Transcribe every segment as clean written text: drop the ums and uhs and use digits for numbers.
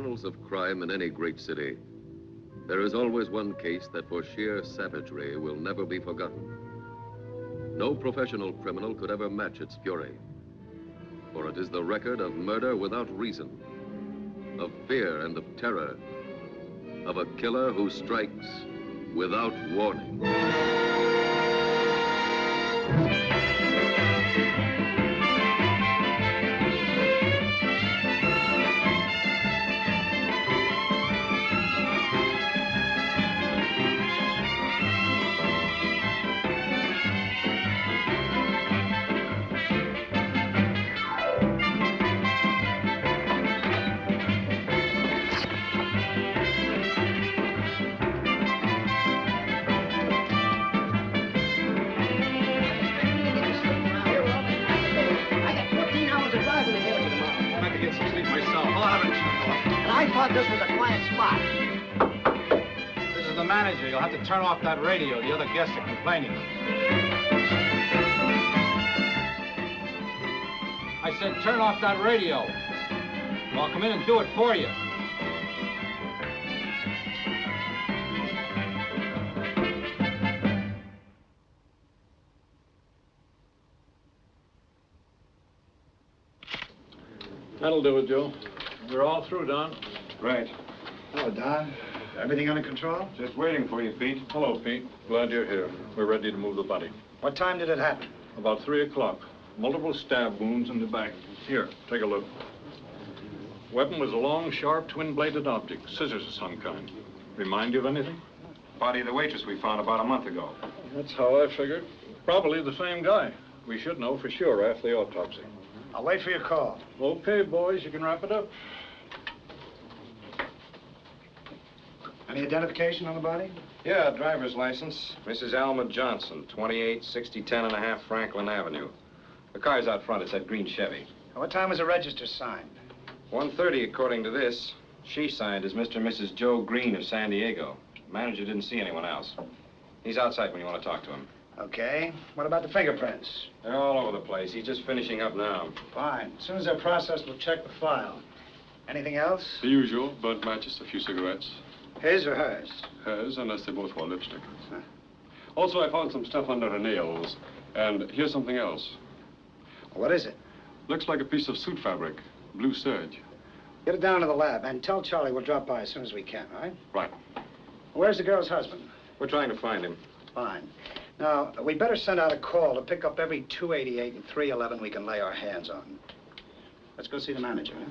annals of crime in any great city, there is always one case that for sheer savagery will never be forgotten. No professional criminal could ever match its fury, for it is the record of murder without reason, of fear and of terror, of a killer who strikes without warning. This was a quiet spot. This is the manager. You'll have to turn off that radio. The other guests are complaining. I said turn off that radio. I'll come in and do it for you. That'll do it, Joe. We're all through, Don. Right. Hello, Don. Everything under control? Just waiting for you, Pete. Hello, Pete. Glad you're here. We're ready to move the body. What time did it happen? About 3 o'clock. Multiple stab wounds in the back. Here, take a look. Weapon was a long, sharp, twin-bladed object. Scissors of some kind. Remind you of anything? Body of the waitress we found about a month ago. That's how I figured. Probably the same guy. We should know for sure after the autopsy. I'll wait for your call. Okay, boys, you can wrap it up. Any identification on the body? Yeah, driver's license. Mrs. Alma Johnson, 286010.5 Franklin Avenue. The car's out front. It's that green Chevy. What time was the register signed? 1:30, according to this. She signed as Mr. and Mrs. Joe Green of San Diego. Manager didn't see anyone else. He's outside when you want to talk to him. Okay. What about the fingerprints? They're all over the place. He's just finishing up now. Fine. As soon as they're processed, we'll check the file. Anything else? The usual, burnt matches, a few cigarettes. His or hers? Hers, unless they both wore lipstick. Huh. Also, I found some stuff under her nails. And here's something else. What is it? Looks like a piece of suit fabric. Blue serge. Get it down to the lab and tell Charlie we'll drop by as soon as we can, all right? Right. Where's the girl's husband? We're trying to find him. Fine. Now, we better send out a call to pick up every 288 and 311 we can lay our hands on. Let's go see the manager, huh?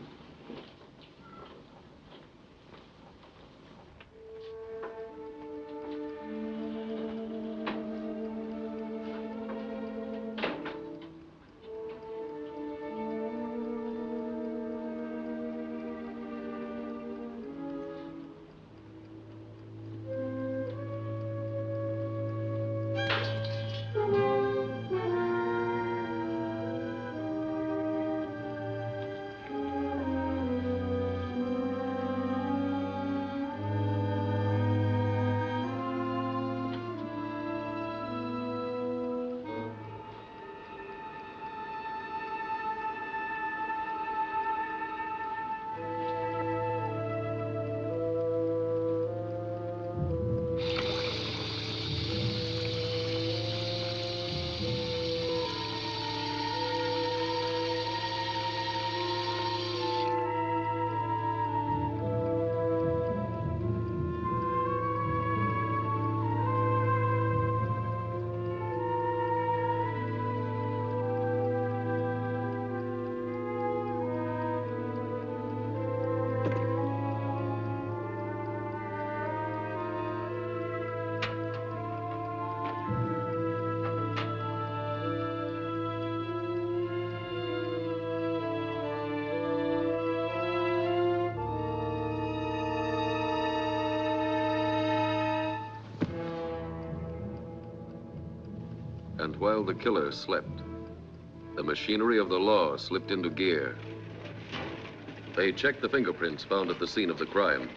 And while the killer slept, the machinery of the law slipped into gear. They checked the fingerprints found at the scene of the crime.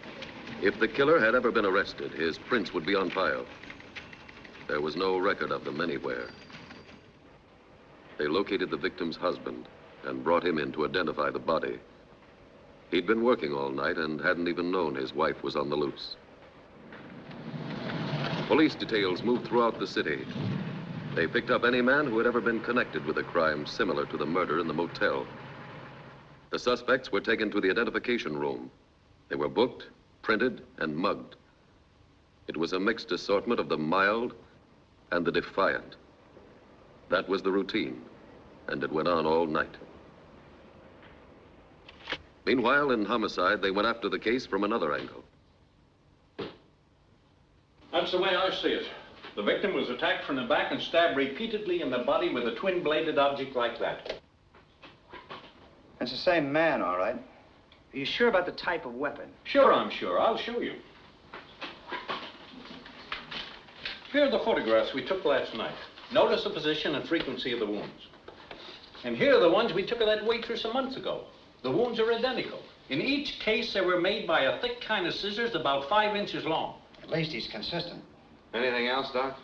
If the killer had ever been arrested, his prints would be on file. There was no record of them anywhere. They located the victim's husband and brought him in to identify the body. He'd been working all night and hadn't even known his wife was on the loose. Police details moved throughout the city. They picked up any man who had ever been connected with a crime similar to the murder in the motel. The suspects were taken to the identification room. They were booked, printed, and mugged. It was a mixed assortment of the mild and the defiant. That was the routine, and it went on all night. Meanwhile, in homicide, they went after the case from another angle. That's the way I see it. The victim was attacked from the back and stabbed repeatedly in the body with a twin-bladed object like that. It's the same man, all right. Are you sure about the type of weapon? Sure, I'm sure. I'll show you. Here are the photographs we took last night. Notice the position and frequency of the wounds. And here are the ones we took of that waitress a month ago. The wounds are identical. In each case, they were made by a thick kind of scissors about 5 inches long. At least he's consistent. Anything else, Doc?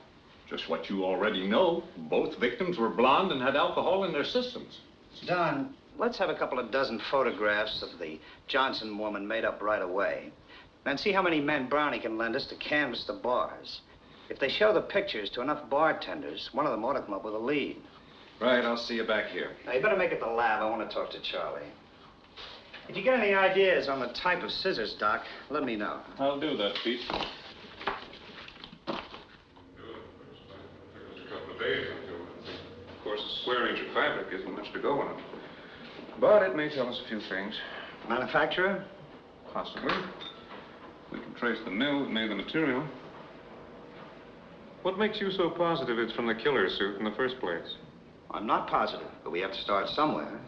Just what you already know. Both victims were blonde and had alcohol in their systems. Don, let's have a couple of dozen photographs of the Johnson woman made up right away. Then see how many men Brownie can lend us to canvass the bars. If they show the pictures to enough bartenders, one of them ought to come up with a lead. Right, I'll see you back here. Now, you better make it the lab. I want to talk to Charlie. If you get any ideas on the type of scissors, Doc, let me know. I'll do that, Pete. Of course, a square inch of fabric isn't much to go on. But it may tell us a few things. Manufacturer? Possibly. We can trace the mill that made the material. What makes you so positive it's from the killer suit in the first place? I'm not positive, but we have to start somewhere.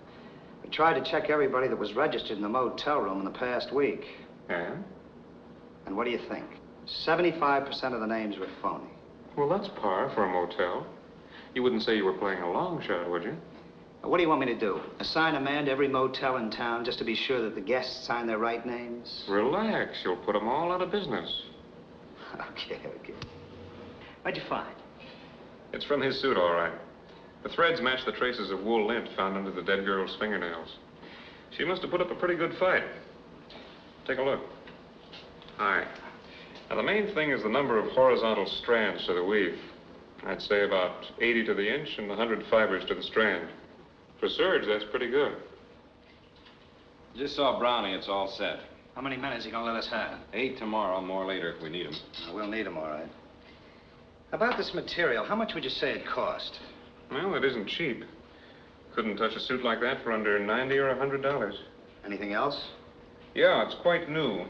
We tried to check everybody that was registered in the motel room in the past week. And? And what do you think? 75% of the names were phony. Well, that's par for a motel. You wouldn't say you were playing a long shot, would you? Now, what do you want me to do? Assign a man to every motel in town just to be sure that the guests sign their right names? Relax. You'll put them all out of business. Okay. What'd you find? It's from his suit, all right. The threads match the traces of wool lint found under the dead girl's fingernails. She must have put up a pretty good fight. Take a look. Hi. Now, the main thing is the number of horizontal strands to the weave. I'd say about 80 to the inch and 100 fibers to the strand. For serge, that's pretty good. Just saw Brownie. It's all set. How many men is he gonna let us have? 8 tomorrow, more later if we need him. We'll need him, all right. About this material, how much would you say it cost? Well, it isn't cheap. Couldn't touch a suit like that for under $90 or $100. Anything else? Yeah, it's quite new.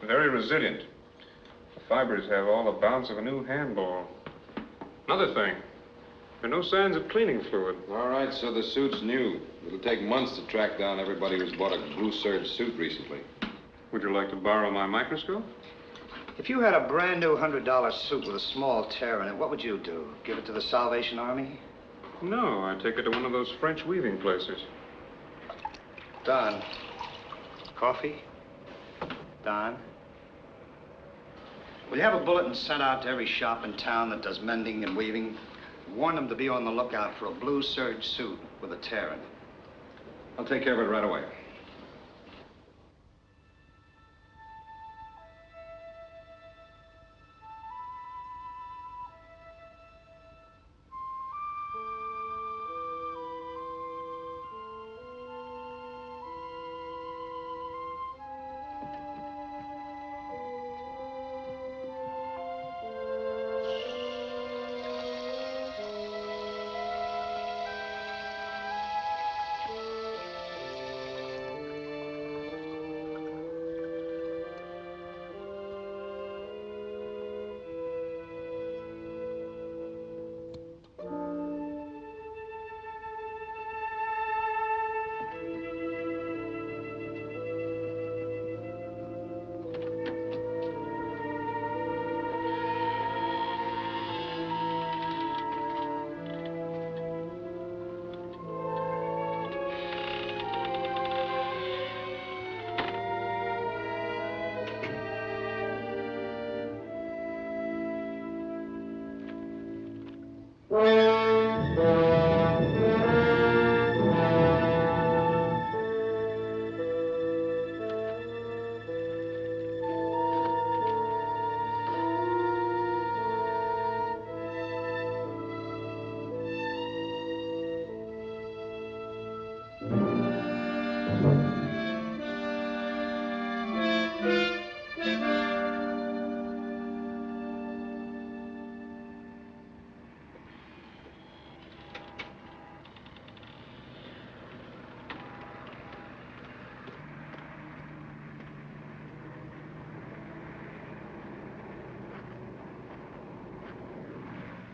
Very resilient. The fibers have all the bounce of a new handball. Another thing, there are no signs of cleaning fluid. All right, so the suit's new. It'll take months to track down everybody who's bought a blue serge suit recently. Would you like to borrow my microscope? If you had a brand new $100 suit with a small tear in it, what would you do? Give it to the Salvation Army? No, I'd take it to one of those French weaving places. Don. Coffee? Don? Will you have a bulletin sent out to every shop in town that does mending and weaving? Warn them to be on the lookout for a blue serge suit with a tear in it. I'll take care of it right away.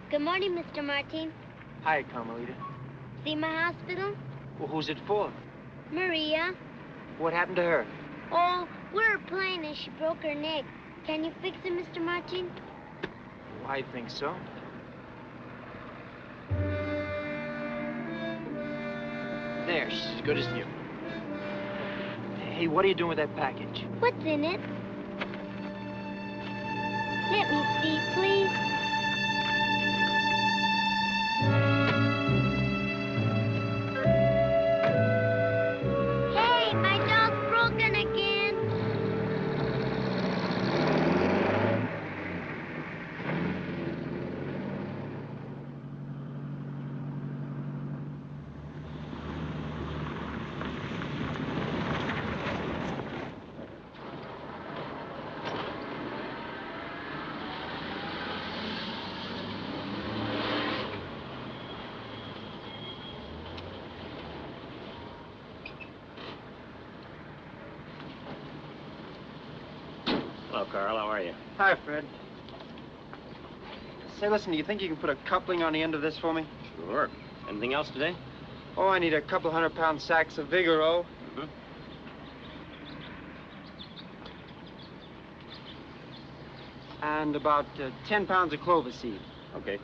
Good morning, Mr. Martin. Hi, Carmelita. See my hospital? Well, who's it for? Maria. What happened to her? Oh, we're playing and she broke her neck. Can you fix it, Mr. Martin? Well, I think so. There, she's as good as new. Hey, what are you doing with that package? What's in it? Let me see, please. Hey, my doll's broken again. Hello, Carl. How are you? Hi, Fred. Say, listen, do you think you can put a coupling on the end of this for me? Sure. Anything else today? Oh, I need a couple 100-pound sacks of Vigoro. Mm-hmm. And about 10 pounds of clover seed. Okay.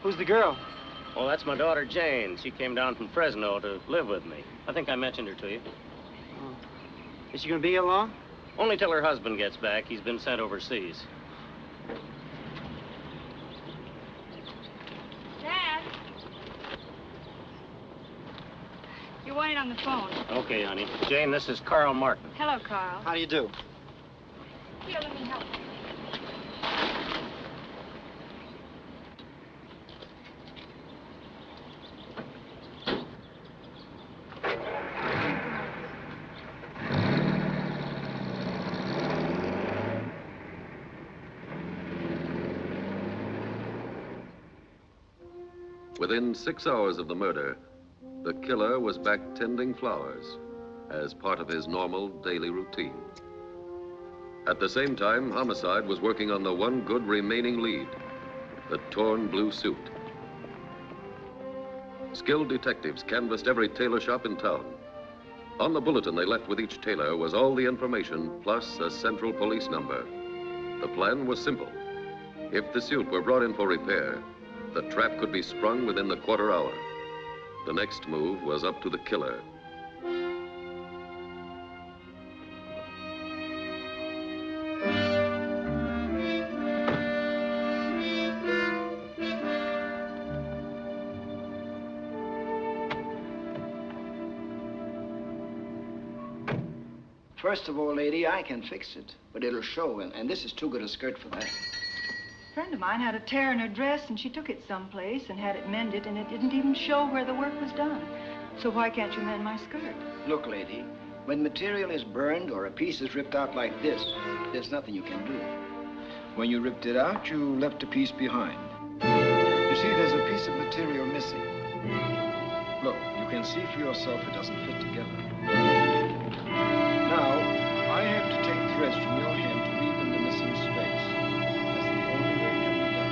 Who's the girl? Well, that's my daughter, Jane. She came down from Fresno to live with me. I think I mentioned her to you. Oh. Is she going to be here long? Only till her husband gets back. He's been sent overseas. Dad? You're waiting on the phone. Okay, honey. Jane, this is Carl Martin. Hello, Carl. How do you do? Here, let me help you. Within 6 hours of the murder, the killer was back tending flowers as part of his normal daily routine. At the same time, homicide was working on the one good remaining lead, the torn blue suit. Skilled detectives canvassed every tailor shop in town. On the bulletin they left with each tailor was all the information plus a central police number. The plan was simple. If the suit were brought in for repair, the trap could be sprung within the quarter hour. The next move was up to the killer. First of all, lady, I can fix it, but it'll show, and this is too good a skirt for that. A friend of mine had a tear in her dress, and she took it someplace and had it mended, and it didn't even show where the work was done. So why can't you mend my skirt? Look, lady, when material is burned or a piece is ripped out like this, there's nothing you can do. When you ripped it out, you left a piece behind. You see, there's a piece of material missing. Look, you can see for yourself it doesn't fit together. Now, I have to take threads from your hem to weave in the missing space. That's the only way it can be done.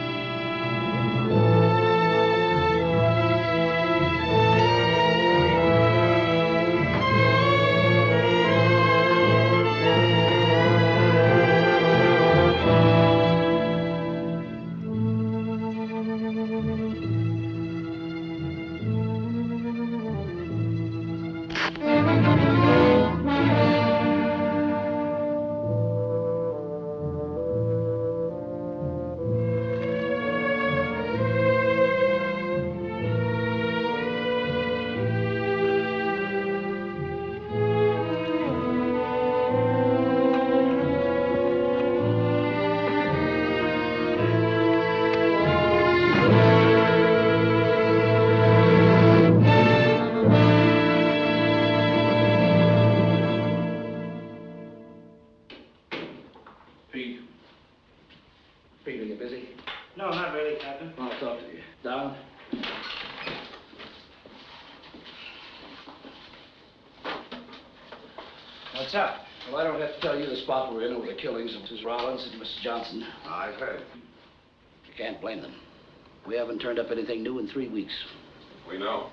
No, not really, Captain. I'll talk to you. Don? What's up? Well, I don't have to tell you the spot we're in over the killings of Mrs. Rollins and Mrs. Johnson. I've heard. You can't blame them. We haven't turned up anything new in 3 weeks. We know.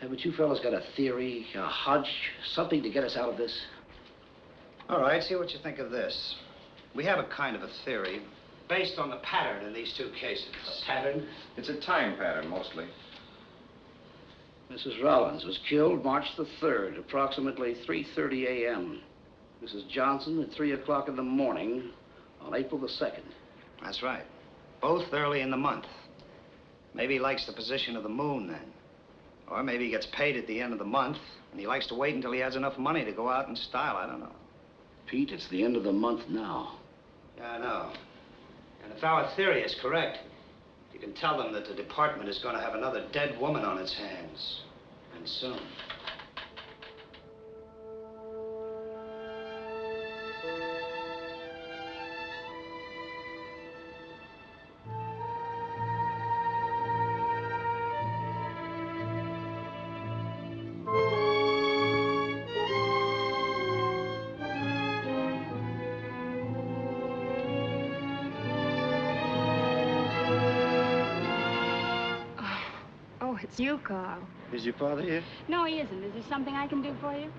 Haven't you fellas got a theory, a hunch, something to get us out of this? All right, see what you think of this. We have a kind of a theory based on the pattern in these 2 cases. A pattern? It's a time pattern, mostly. Mrs. Rollins was killed March the 3rd, approximately 3:30 a.m. Mrs. Johnson at 3 o'clock in the morning on April the 2nd. That's right. Both early in the month. Maybe he likes the position of the moon then. Or maybe he gets paid at the end of the month, and he likes to wait until he has enough money to go out in style. I don't know. Pete, it's the end of the month now. Yeah, I know. And if our theory is correct, you can tell them that the department is going to have another dead woman on its hands. And soon. It's you, Carl. Is your father here? No, he isn't. Is there something I can do for you?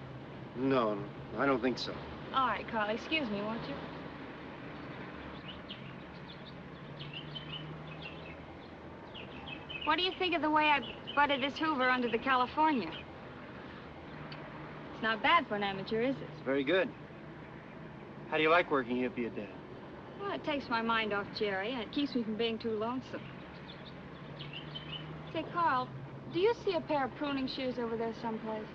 No, I don't think so. All right, Carl. Excuse me, won't you? What do you think of the way I butted this Hoover under the California? It's not bad for an amateur, is it? It's very good. How do you like working here for your dad? Well, it takes my mind off Jerry, and it keeps me from being too lonesome. Say, Carl, do you see a pair of pruning shears over there someplace?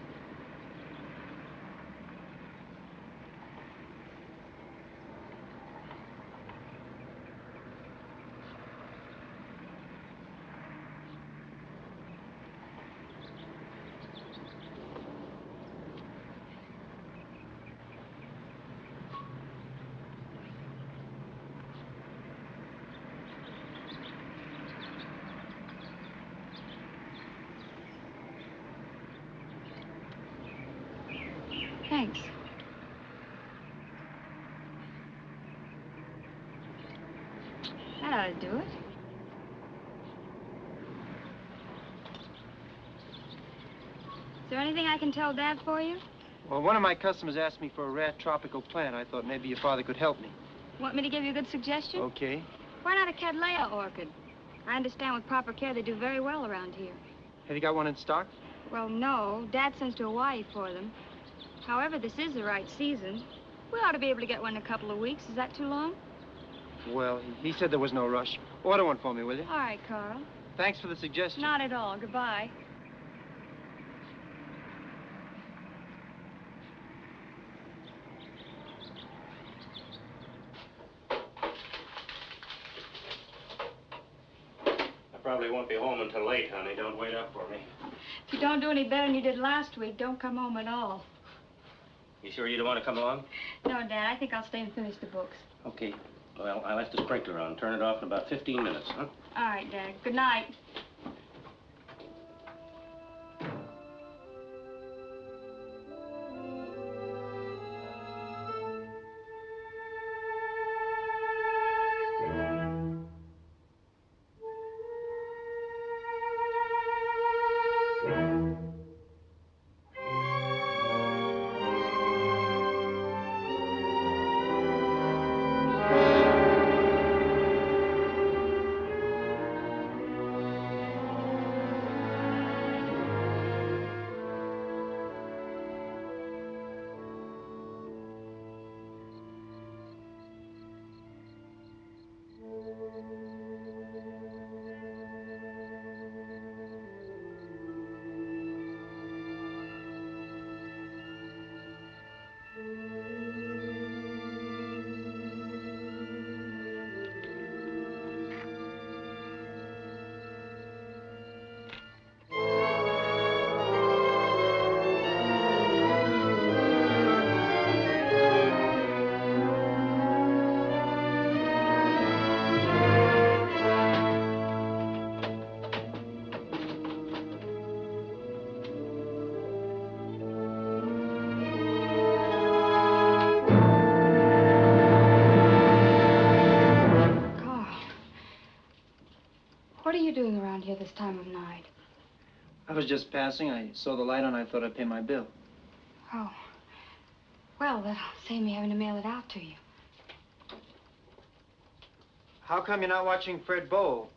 Thanks. That ought to do it. Is there anything I can tell Dad for you? Well, one of my customers asked me for a rare tropical plant. I thought maybe your father could help me. Want me to give you a good suggestion? Okay. Why not a Cattleya orchid? I understand with proper care they do very well around here. Have you got one in stock? Well, no. Dad sends to Hawaii for them. However, this is the right season. We ought to be able to get one in a couple of weeks. Is that too long? Well, he said there was no rush. Order one for me, will you? All right, Carl. Thanks for the suggestion. Not at all. Goodbye. I probably won't be home until late, honey. Don't wait up for me. If you don't do any better than you did last week, don't come home at all. You sure you don't want to come along? No, Dad. I think I'll stay and finish the books. Okay. Well, I left the sprinkler on. Turn it off in about 15 minutes, huh? All right, Dad. Good night. doing around here this time of night? I was just passing. I saw the light on. I thought I'd pay my bill. Oh. Well, that'll save me having to mail it out to you. How come you're not watching Fred bowl?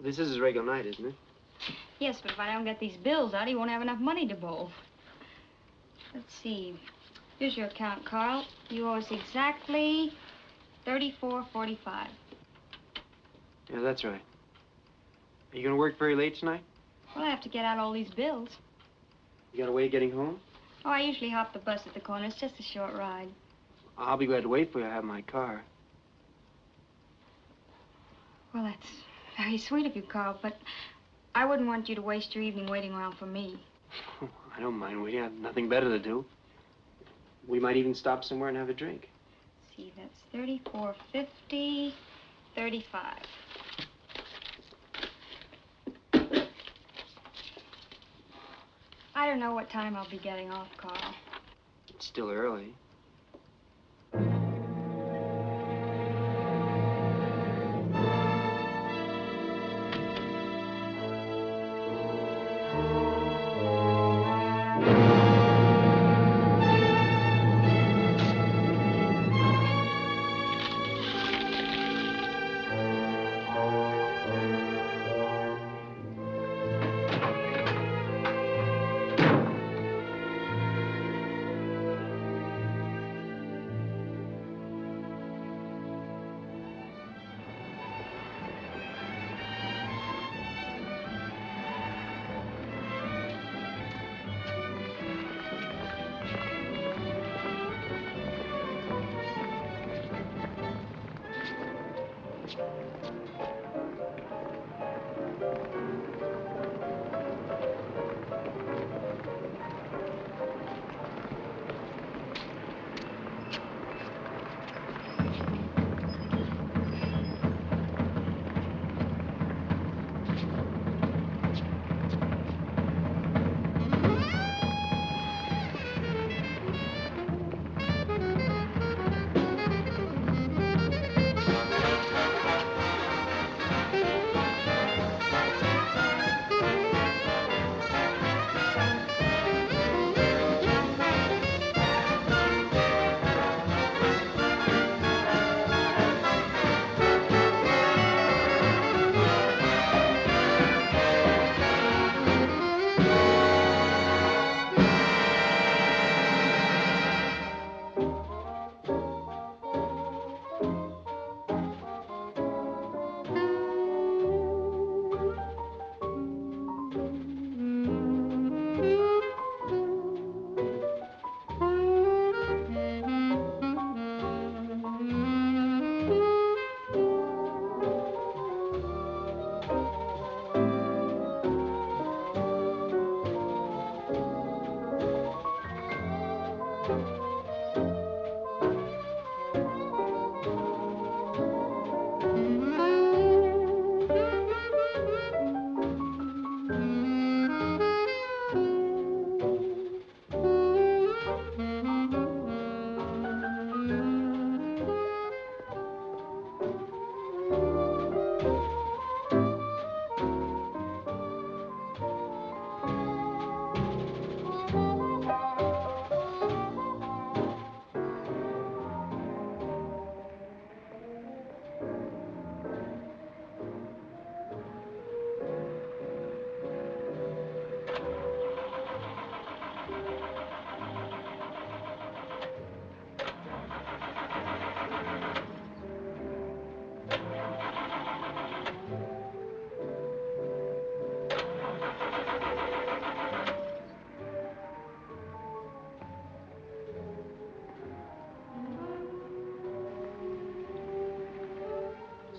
This is his regular night, isn't it? Yes, but if I don't get these bills out, he won't have enough money to bowl. Let's see. Here's your account, Carl. You owe us exactly $34.45. Yeah, that's right. Are you gonna work very late tonight? Well, I have to get out all these bills. You got a way of getting home? Oh, I usually hop the bus at the corner. It's just a short ride. I'll be glad to wait for you. I have my car. Well, that's very sweet of you, Carl, but I wouldn't want you to waste your evening waiting around for me. I don't mind waiting. I have nothing better to do. We might even stop somewhere and have a drink. See, that's $34.50, $35. I don't know what time I'll be getting off, Carl. It's still early.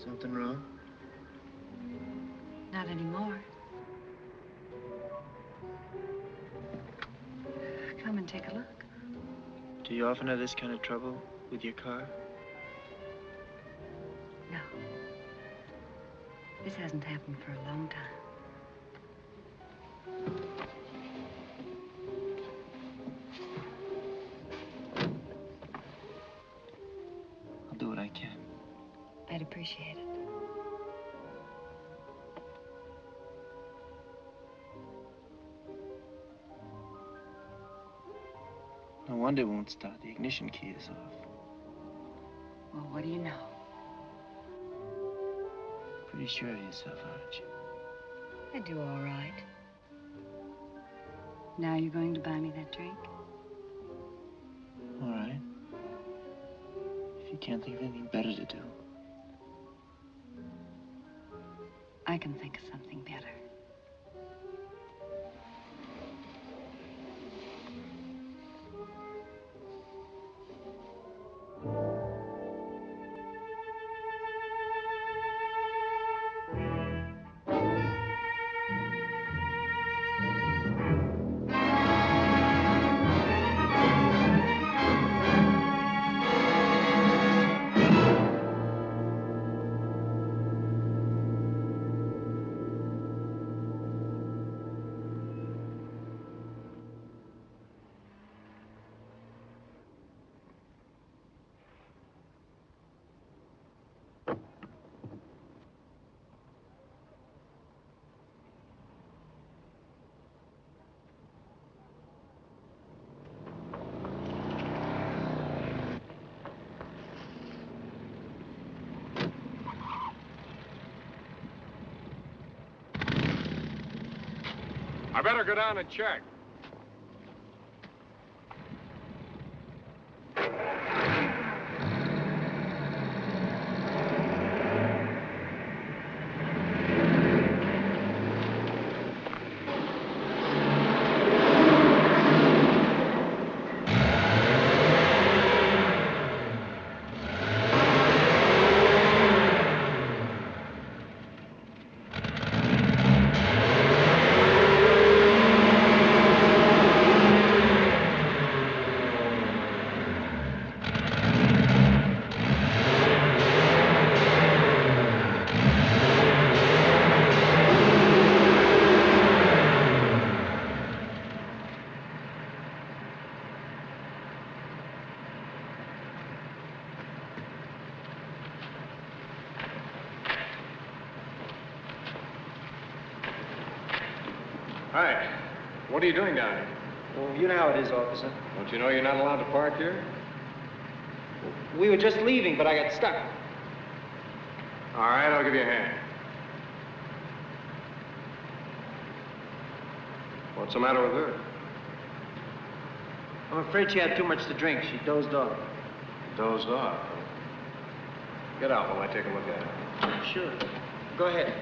Something wrong? Not anymore. Come and take a look. Do you often have this kind of trouble with your car? No. This hasn't happened for a long time. I'll do what I can. I'd appreciate it. wonder it won't start. The ignition key is off. Well, what do you know? Pretty sure of yourself, aren't you? I do all right. Now you're going to buy me that drink? All right. If you can't think of anything better to do. I can think of something better. I better go down and check. Hi. What are you doing down here? Well, you know how it is, officer. Don't you know you're not allowed to park here? We were just leaving, but I got stuck. All right, I'll give you a hand. What's the matter with her? I'm afraid she had too much to drink. She dozed off. Dozed off. Get out while I take a look at her. Sure. Go ahead.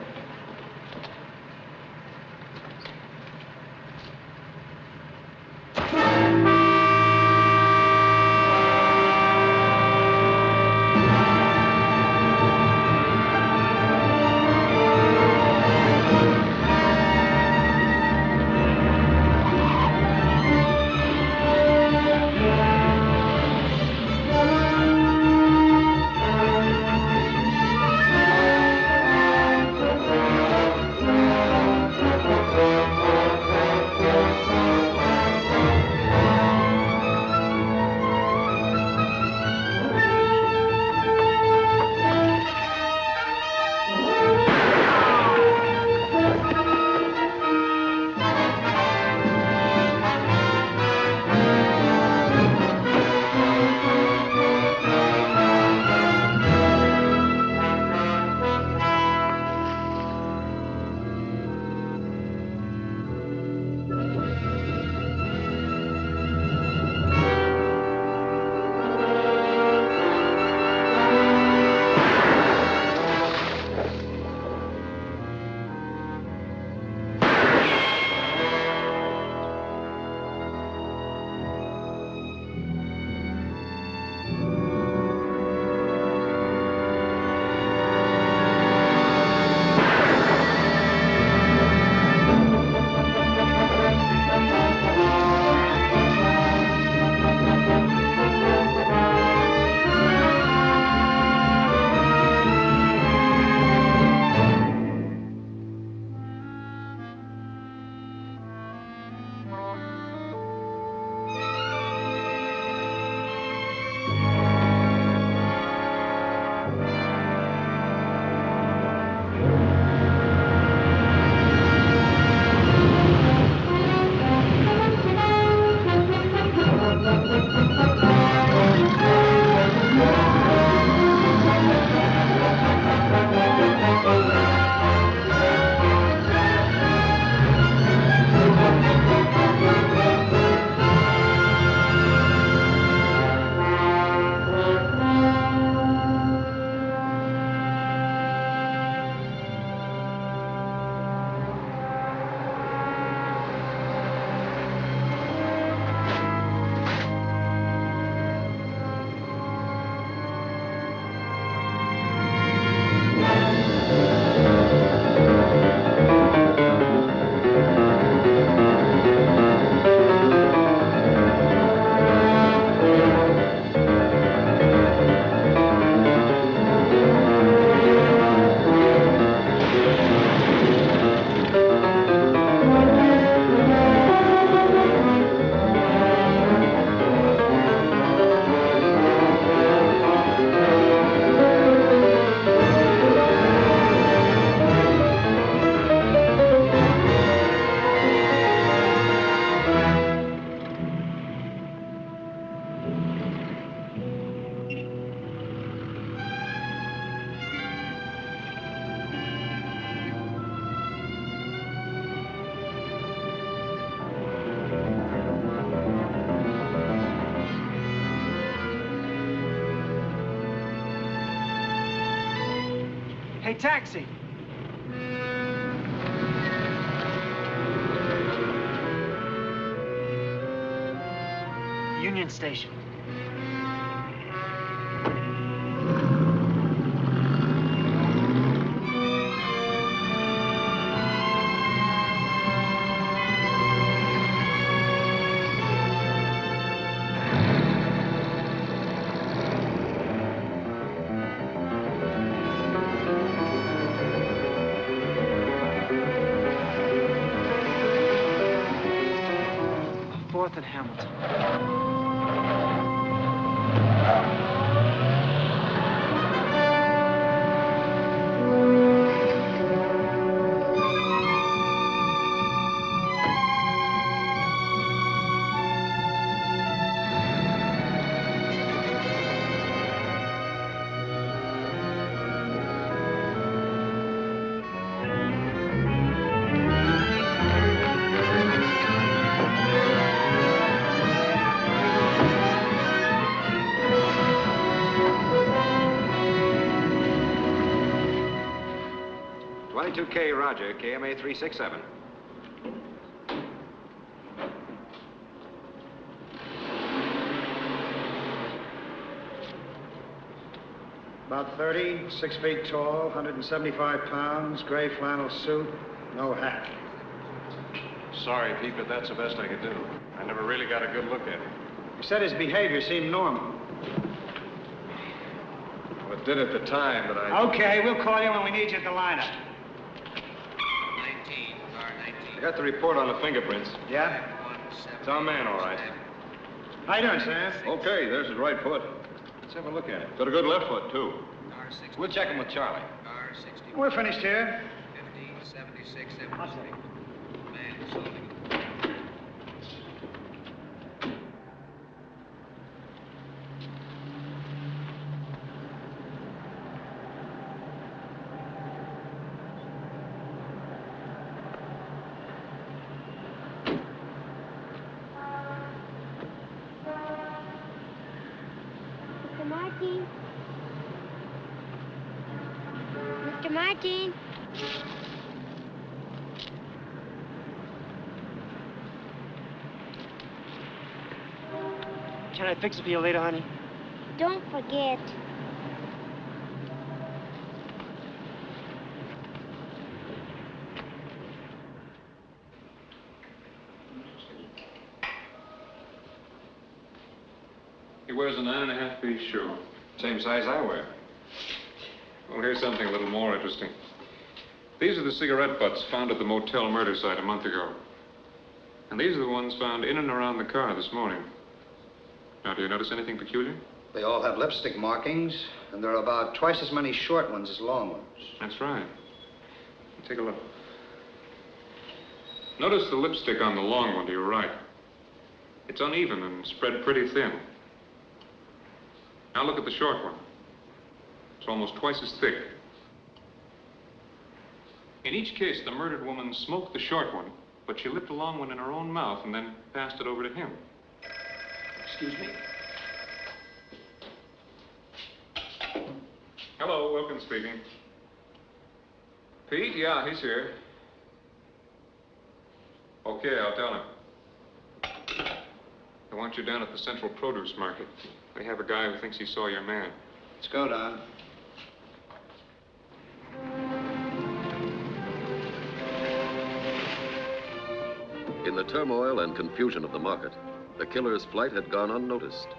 Hey, taxi! Union Station. Fourth and Hamilton. K Roger, KMA 367. About 30, 6 feet tall, 175 pounds, gray flannel suit, no hat. Sorry, Pete, but that's the best I could do. I never really got a good look at him. You said his behavior seemed normal. Well, it did at the time, but I... Okay, we'll call you when we need you at the lineup. I got the report on the fingerprints. Yeah? It's our man, all right. How you doing, Sam? Okay, there's his right foot. Let's have a look at it. Got a good left foot, too. We'll check him with Charlie. We're finished here. 76, Mr. Martin. Can I fix it for you later, honey? Don't forget. He wears a 9.5-piece shoe. Same size I wear. Well, here's something a little more interesting. These are the cigarette butts found at the motel murder site a month ago. And these are the ones found in and around the car this morning. Now, do you notice anything peculiar? They all have lipstick markings, and there are about twice as many short ones as long ones. That's right. Take a look. Notice the lipstick on the long one to your right. It's uneven and spread pretty thin. Now look at the short one. It's almost twice as thick. In each case, the murdered woman smoked the short one, but she lit the long one in her own mouth and then passed it over to him. Excuse me. Hello, Wilkins speaking. Pete? Yeah, he's here. Okay, I'll tell him. I want you down at the Central Produce Market. They have a guy who thinks he saw your man. Let's go, Don. In the turmoil and confusion of the market, the killer's flight had gone unnoticed,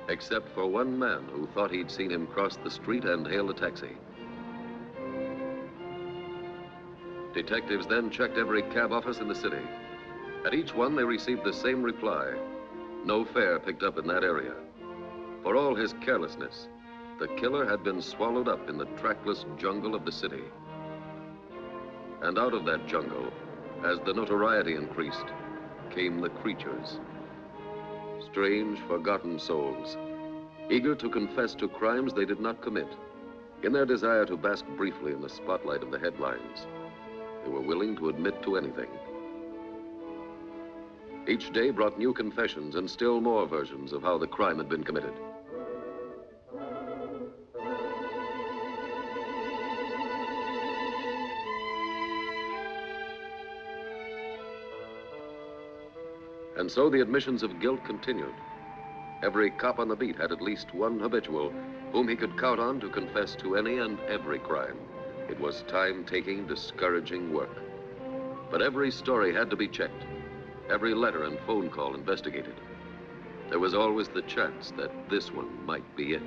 except for one man who thought he'd seen him cross the street and hail a taxi. Detectives then checked every cab office in the city. At each one, they received the same reply: no fare picked up in that area. For all his carelessness, the killer had been swallowed up in the trackless jungle of the city. And out of that jungle, as the notoriety increased, came the creatures. Strange, forgotten souls, eager to confess to crimes they did not commit. In their desire to bask briefly in the spotlight of the headlines, they were willing to admit to anything. Each day brought new confessions and still more versions of how the crime had been committed. And so the admissions of guilt continued. Every cop on the beat had at least one habitual whom he could count on to confess to any and every crime. It was time-taking, discouraging work. But every story had to be checked, every letter and phone call investigated. There was always the chance that this one might be it.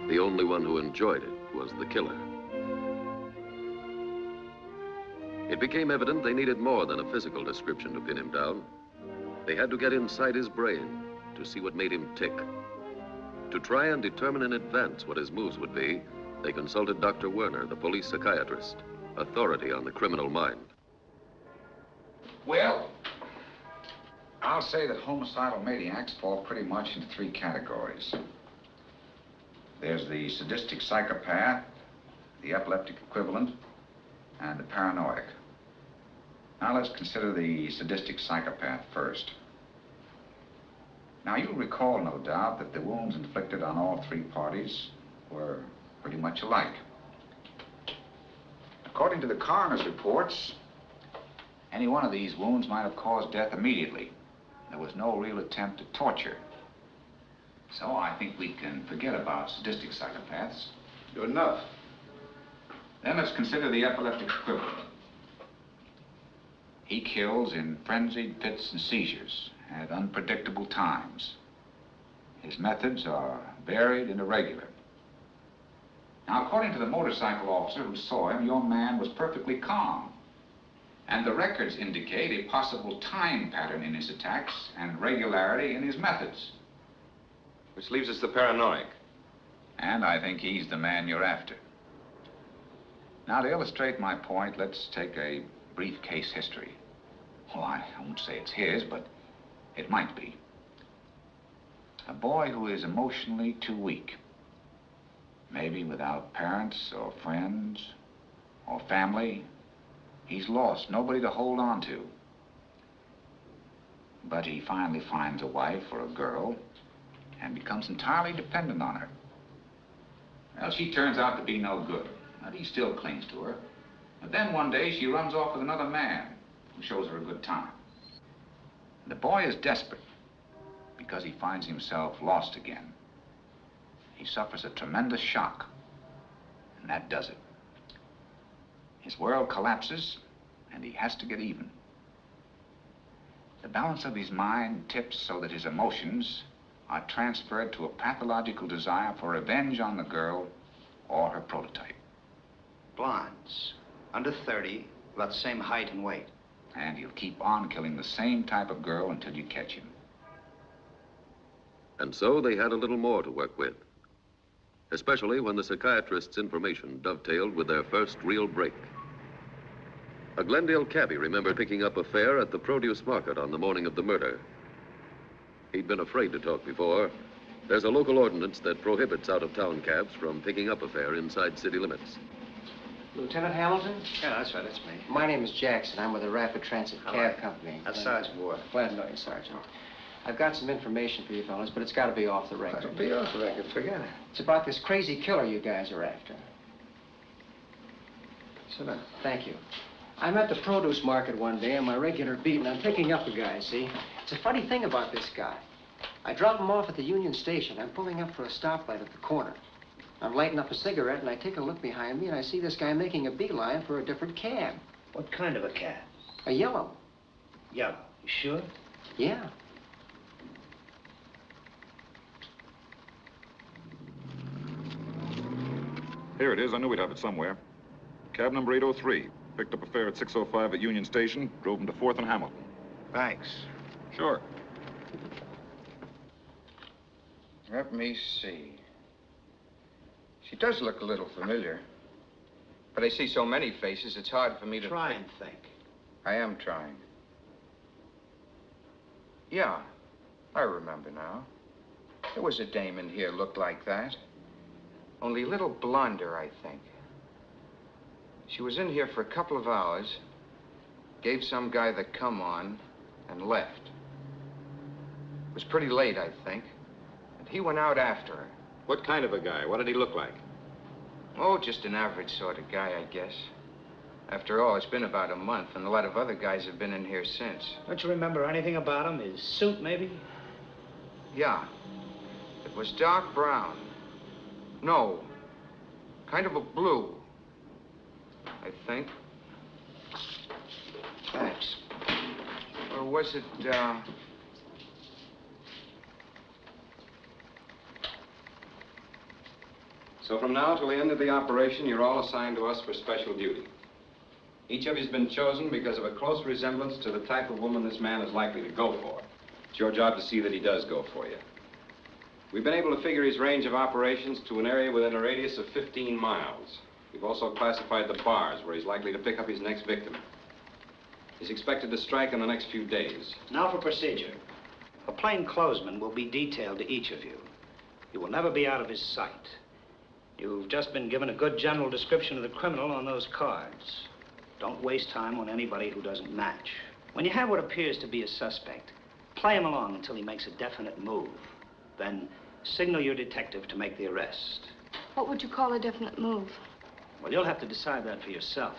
The only one who enjoyed it was the killer. It became evident they needed more than a physical description to pin him down. They had to get inside his brain to see what made him tick. To try and determine in advance what his moves would be, they consulted Dr. Werner, the police psychiatrist, authority on the criminal mind. Well, I'll say that homicidal maniacs fall pretty much into three categories. There's the sadistic psychopath, the epileptic equivalent, and the paranoiac. Now let's consider the sadistic psychopath first. Now you'll recall, no doubt, that the wounds inflicted on all three parties were pretty much alike. According to the coroner's reports, any one of these wounds might have caused death immediately. There was no real attempt at torture. So I think we can forget about sadistic psychopaths. Good enough. Then let's consider the epileptic equivalent. He kills in frenzied fits and seizures at unpredictable times. His methods are varied and irregular. Now, according to the motorcycle officer who saw him, your man was perfectly calm. And the records indicate a possible time pattern in his attacks and regularity in his methods. Which leaves us the paranoiac. And I think he's the man you're after. Now, to illustrate my point, let's take a brief case history. Well, I won't say it's his, but it might be. A boy who is emotionally too weak. Maybe without parents or friends or family. He's lost, nobody to hold on to. But he finally finds a wife or a girl and becomes entirely dependent on her. Well, she turns out to be no good, but he still clings to her. But then one day she runs off with another man who shows her a good time. The boy is desperate because he finds himself lost again. He suffers a tremendous shock, and that does it. His world collapses, and he has to get even. The balance of his mind tips so that his emotions are transferred to a pathological desire for revenge on the girl or her prototype. Blondes, under 30, about the same height and weight. And he'll keep on killing the same type of girl until you catch him. And so they had a little more to work with, especially when the psychiatrist's information dovetailed with their first real break. A Glendale cabbie remembered picking up a fare at the produce market on the morning of the murder. He'd been afraid to talk before. There's a local ordinance that prohibits out-of-town cabs from picking up a fare inside city limits. Lieutenant Hamilton? Yeah, that's right, that's me. My name is Jackson. I'm with the Rapid Transit Cab Company. That's Sergeant Ward. Glad to know you, Sergeant. I've got some information for you fellas, but it's got to be off the record. It'll be off the record, forget it. It's about this crazy killer you guys are after. Sit down. Thank you. I'm at the produce market one day on my regular beat, and I'm picking up a guy, see? It's a funny thing about this guy. I drop him off at the Union Station. I'm pulling up for a stoplight at the corner. I'm lighting up a cigarette, and I take a look behind me, and I see this guy making a beeline for a different cab. What kind of a cab? A yellow. Yellow. You sure? Yeah. Here it is. I knew we'd have it somewhere. Cab number 803. Picked up a fare at 6:05 at Union Station. Drove him to 4th and Hamilton. Thanks. Sure. Let me see. She does look a little familiar. But I see so many faces, it's hard for me to... Try and think. I am trying. Yeah, I remember now. There was a dame in here looked like that. Only a little blonder, I think. She was in here for a couple of hours, gave some guy the come on, and left. It was pretty late, I think. And he went out after her. What kind of a guy? What did he look like? Oh, just an average sort of guy, I guess. After all, it's been about a month, and a lot of other guys have been in here since. Don't you remember anything about him? His suit, maybe? Yeah. It was dark brown. No. Kind of a blue. I think. Thanks. Or was it, So from now till the end of the operation, you're all assigned to us for special duty. Each of you's been chosen because of a close resemblance to the type of woman this man is likely to go for. It's your job to see that he does go for you. We've been able to figure his range of operations to an area within a radius of 15 miles. We've also classified the bars where he's likely to pick up his next victim. He's expected to strike in the next few days. Now for procedure. A plainclothesman will be detailed to each of you. You will never be out of his sight. You've just been given a good general description of the criminal on those cards. Don't waste time on anybody who doesn't match. When you have what appears to be a suspect, play him along until he makes a definite move. Then signal your detective to make the arrest. What would you call a definite move? Well, you'll have to decide that for yourself.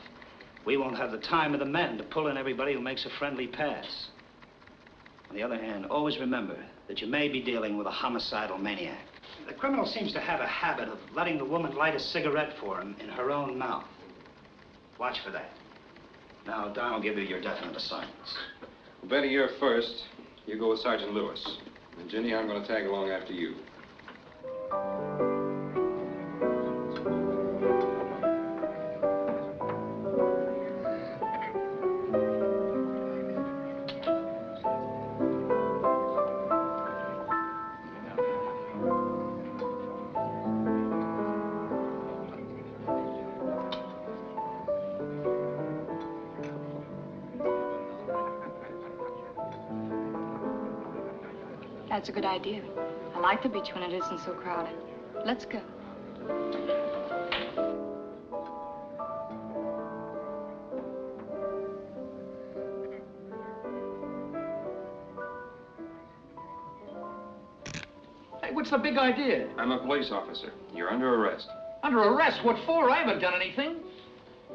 We won't have the time of the men to pull in everybody who makes a friendly pass. On the other hand, always remember that you may be dealing with a homicidal maniac. The criminal seems to have a habit of letting the woman light a cigarette for him in her own mouth. Watch for that. Now, Don will give you your definite assignments. Well, Betty, you're first. You go with Sergeant Lewis. And Ginny, I'm going to tag along after you. That's a good idea. I like the beach when it isn't so crowded. Let's go. Hey, what's the big idea? I'm a police officer. You're under arrest. Under arrest? What for? I haven't done anything.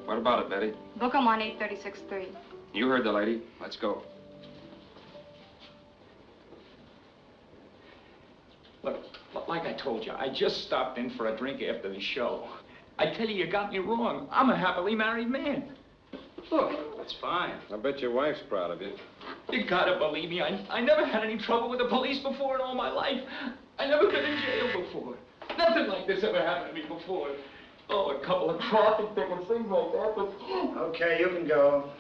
What about it, Betty? Book him on 836-3. You heard the lady. Let's go. Look, like I told you, I just stopped in for a drink after the show. I tell you got me wrong. I'm a happily married man. Look. That's fine. I bet your wife's proud of you. You gotta believe me. I never had any trouble with the police before in all my life. I never been in jail before. Nothing like this ever happened to me before. Oh, a couple of traffic tickets, things like that, but... Okay, you can go.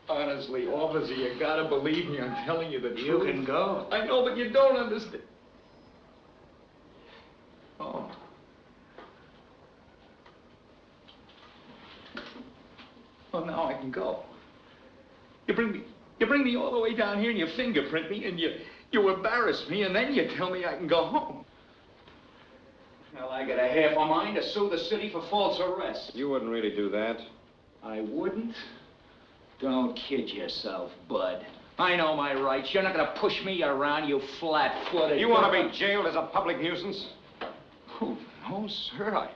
Honestly, officer, you gotta believe me. I'm telling you the truth. You can go. I know, but you don't understand. Oh. Well, now I can go. You bring me all the way down here and you fingerprint me and you embarrass me and then you tell me I can go home. Well, I got a half a mind to sue the city for false arrest. You wouldn't really do that. I wouldn't? Don't kid yourself, bud. I know my rights. You're not gonna push me around, you flat-footed... You want to be jailed as a public nuisance? Oh, no, sir, I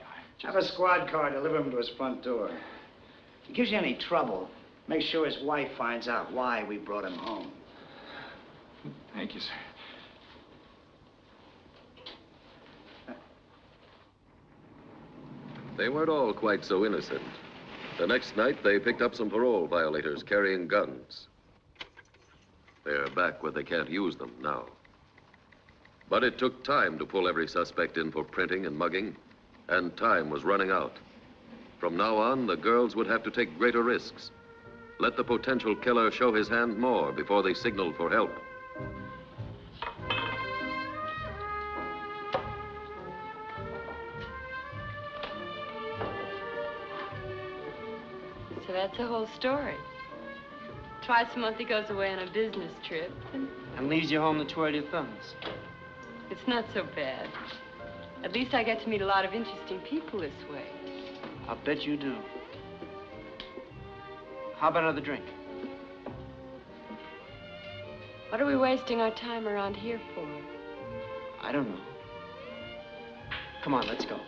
Have a squad car deliver him to his front door. If he gives you any trouble, make sure his wife finds out why we brought him home. Thank you, sir. They weren't all quite so innocent. The next night, they picked up some parole violators carrying guns. They're back where they can't use them now. But it took time to pull every suspect in for printing and mugging, and time was running out. From now on, the girls would have to take greater risks. Let the potential killer show his hand more before they signaled for help. So that's the whole story. Twice a month he goes away on a business trip. And leaves you home to twirl your thumbs. It's not so bad. At least I get to meet a lot of interesting people this way. I'll bet you do. How about another drink? What are we wasting our time around here for? I don't know. Come on, let's go.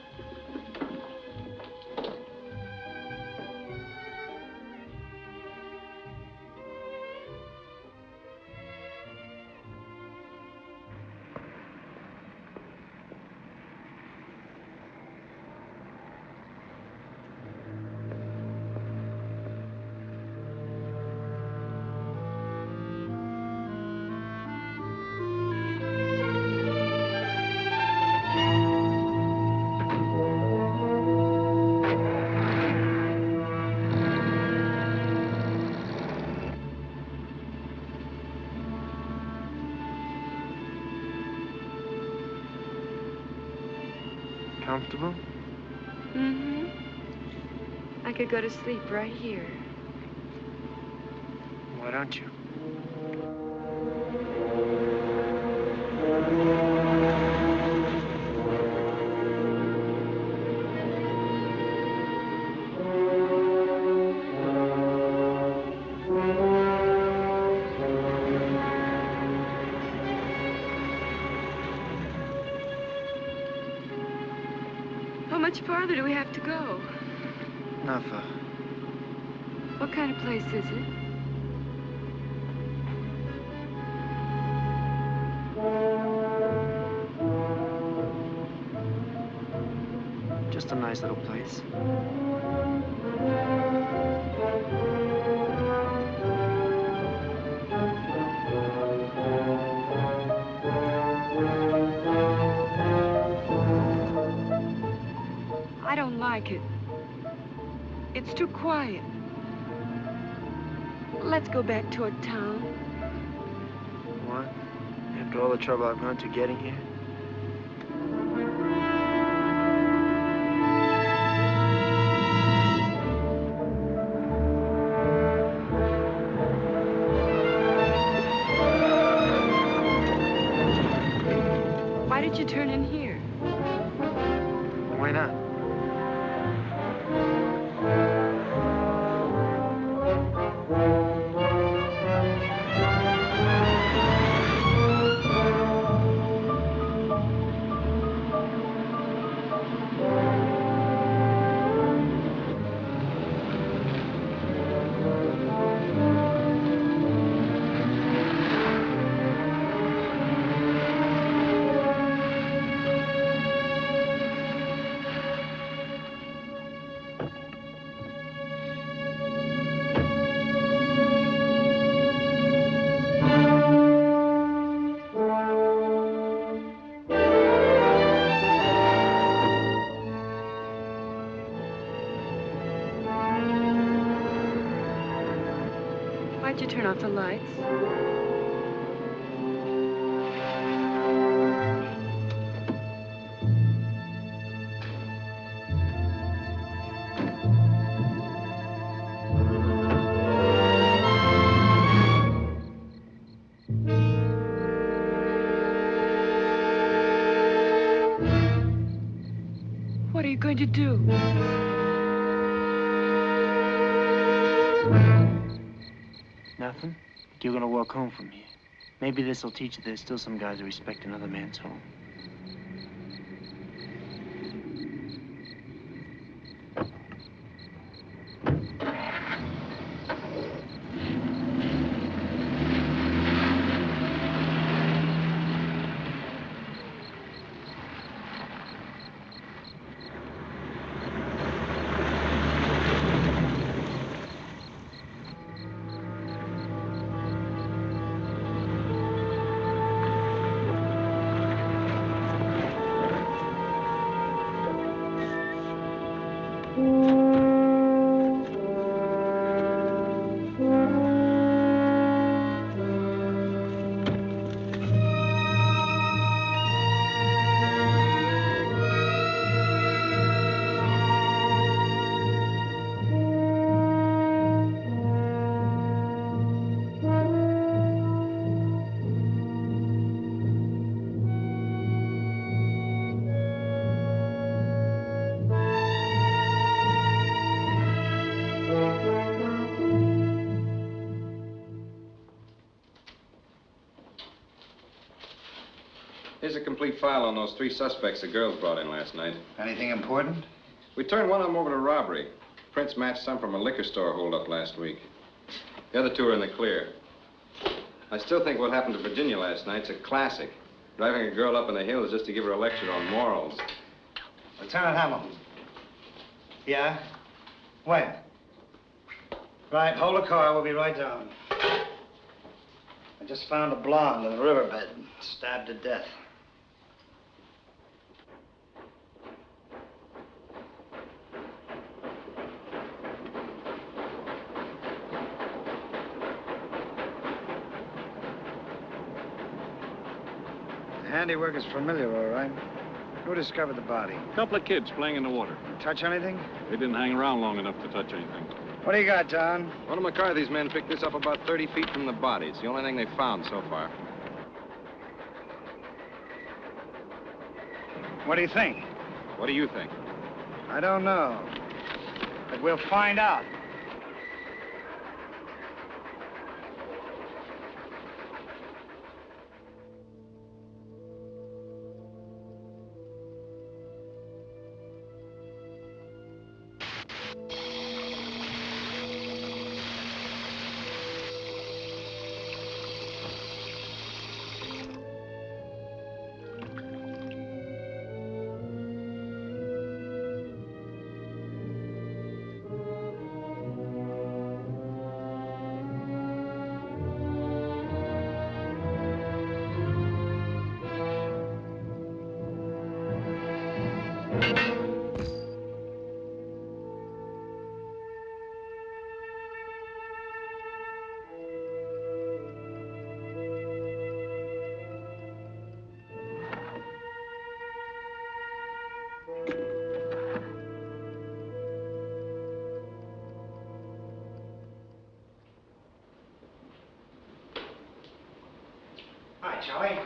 Comfortable? Mm-hmm. I could go to sleep right here. Why don't you? How much farther do we have to go? Not far. What kind of place is it? Just a nice little place. I don't like it. It's too quiet. Let's go back toward town. What? After all the trouble I've gone to getting here? Why did you turn in here? Why not? Why'd you turn off the lights? What are you going to do? Nothing? You're gonna walk home from here. Maybe this'll teach you there's still some guys who respect another man's home. Here's a complete file on those 3 suspects the girls brought in last night. Anything important? We turned one of them over to robbery. Prints matched some from a liquor store holdup last week. The other 2 are in the clear. I still think what happened to Virginia last night's a classic. Driving a girl up in the hills just to give her a lecture on morals. Lieutenant Hamilton. Yeah? When? Right, hold the car. We'll be right down. I just found a blonde in the riverbed, stabbed to death. The handiwork is familiar, all right. Who discovered the body? A couple of kids playing in the water. Touch anything? They didn't hang around long enough to touch anything. What do you got, Don? One of McCarthy's men picked this up about 30 feet from the body. It's the only thing they found so far. What do you think? What do you think? I don't know. But we'll find out. Hi, Charlie.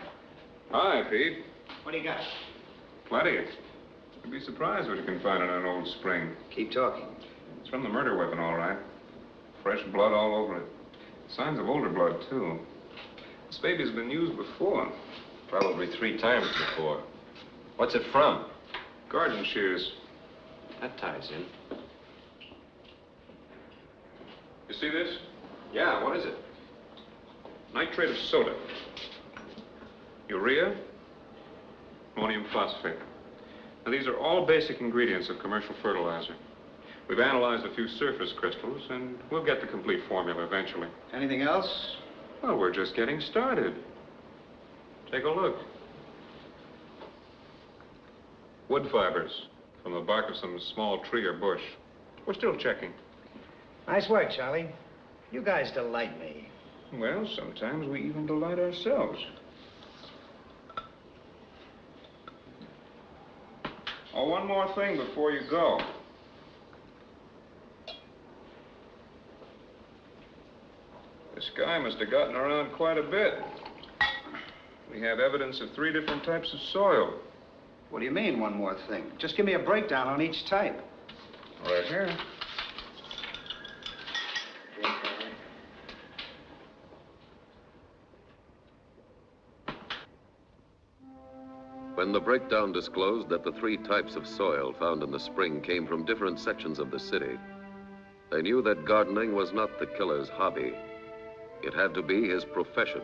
Hi, Pete. What do you got? Plenty. You'd be surprised what you can find in an old spring. Keep talking. It's from the murder weapon, all right. Fresh blood all over it. Signs of older blood, too. This baby's been used before. Probably 3 times before. What's it from? Garden shears. That ties in. You see this? Yeah, what is it? Nitrate of soda. Urea. Ammonium phosphate. Now, these are all basic ingredients of commercial fertilizer. We've analyzed a few surface crystals, and we'll get the complete formula eventually. Anything else? Well, we're just getting started. Take a look. Wood fibers from the bark of some small tree or bush. We're still checking. Nice work, Charlie. You guys delight me. Well, sometimes we even delight ourselves. Oh, one more thing before you go. This guy must have gotten around quite a bit. We have evidence of 3 different types of soil. What do you mean, one more thing? Just give me a breakdown on each type. Right here. When the breakdown disclosed that the 3 types of soil found in the spring came from different sections of the city, they knew that gardening was not the killer's hobby. It had to be his profession.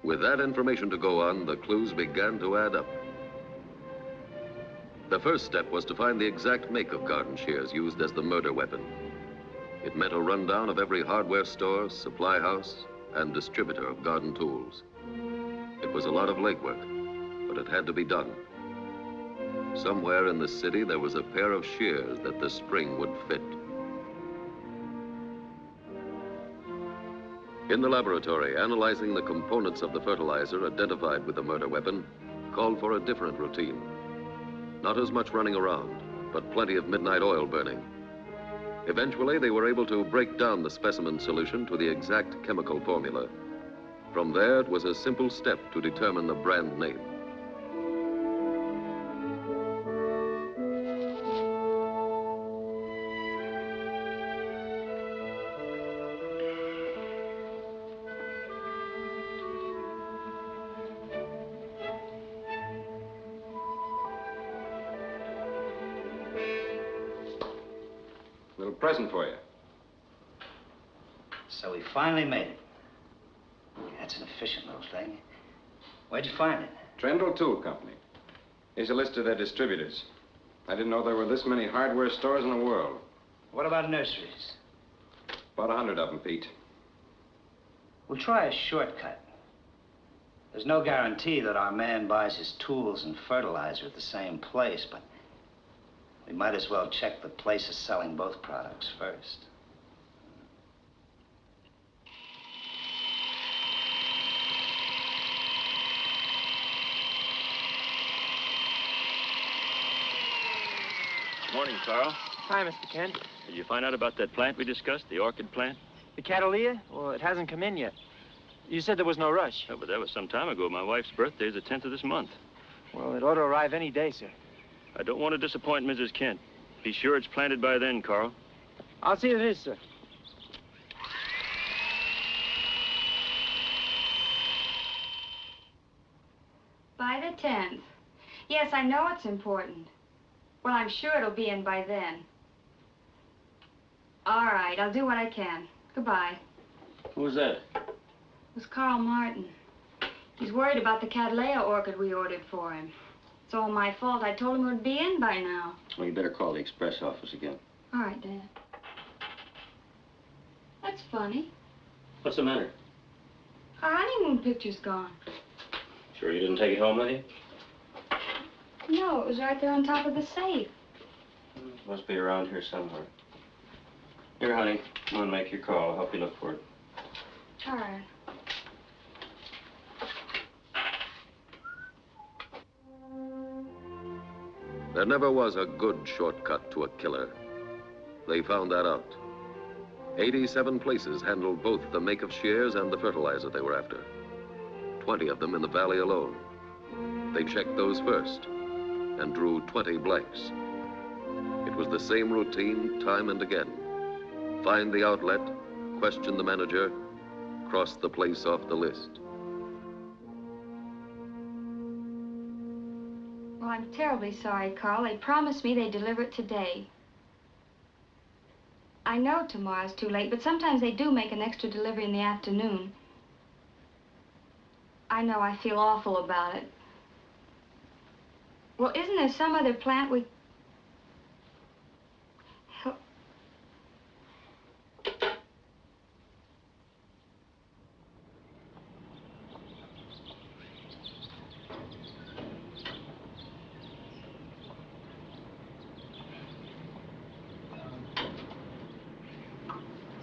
With that information to go on, the clues began to add up. The first step was to find the exact make of garden shears used as the murder weapon. It meant a rundown of every hardware store, supply house, and distributor of garden tools. It was a lot of legwork, but it had to be done. Somewhere in the city, there was a pair of shears that the spring would fit. In the laboratory, analyzing the components of the fertilizer identified with the murder weapon called for a different routine. Not as much running around, but plenty of midnight oil burning. Eventually, they were able to break down the specimen solution to the exact chemical formula. From there, it was a simple step to determine the brand name. Little present for you. So we finally made it. That's an efficient little thing. Where'd you find it? Randall Tool Company. Here's a list of their distributors. I didn't know there were this many hardware stores in the world. What about nurseries? About 100 of them, Pete. We'll try a shortcut. There's no guarantee that our man buys his tools and fertilizer at the same place, but we might as well check the places selling both products first. morning, Carl. Hi, Mr. Kent. Did you find out about that plant we discussed, the orchid plant? The Catalina? Well, it hasn't come in yet. You said there was no rush. Oh, but that was some time ago. My wife's birthday is the 10th of this month. Well, it ought to arrive any day, sir. I don't want to disappoint Mrs. Kent. Be sure it's planted by then, Carl. I'll see it is, sir. By the 10th. Yes, I know it's important. Well, I'm sure it'll be in by then. All right, I'll do what I can. Goodbye. Who was that? It was Carl Martin. He's worried about the Cattleya orchid we ordered for him. It's all my fault. I told him it would be in by now. Well, you better call the express office again. All right, Dad. That's funny. What's the matter? Our honeymoon picture's gone. Sure you didn't take it home with you? No, it was right there on top of the safe. Must be around here somewhere. Here, honey, come on, make your call. I'll help you look for it. All right. There never was a good shortcut to a killer. They found that out. 87 places handled both the make of shears and the fertilizer they were after. 20 of them in the valley alone. They checked those first and drew 20 blanks. It was the same routine time and again. Find the outlet, question the manager, cross the place off the list. Well, I'm terribly sorry, Carl. They promised me they'd deliver it today. I know tomorrow's too late, but sometimes they do make an extra delivery in the afternoon. I know, I feel awful about it. Well, isn't there some other plant we...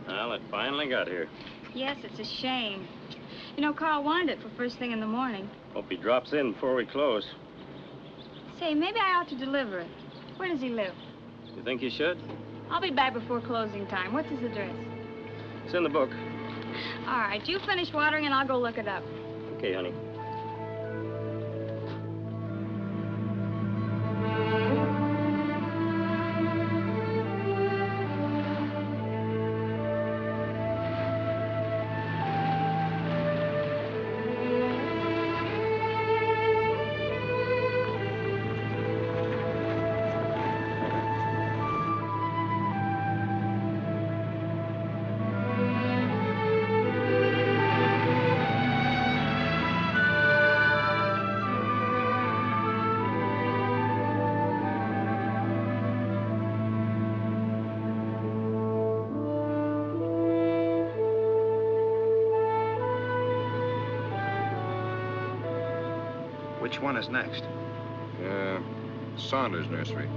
Well, it finally got here. Yes, it's a shame. You know, Carl wanted it for first thing in the morning. Hope he drops in before we close. Say, maybe I ought to deliver it. Where does he live? You think you should? I'll be back before closing time. What's his address? It's in the book. All right, you finish watering and I'll go look it up. Okay, honey. Which one is next? Saunders Nursery.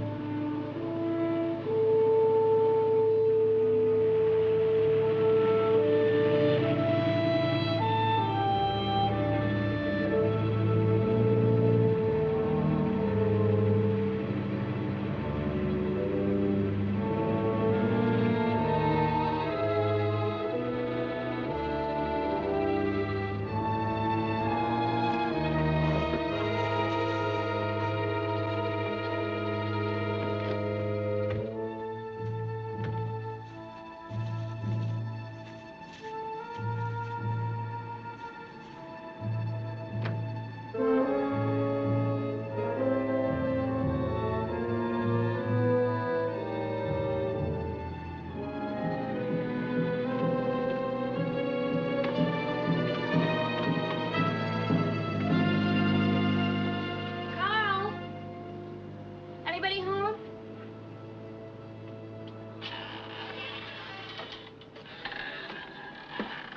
Carl! Anybody home?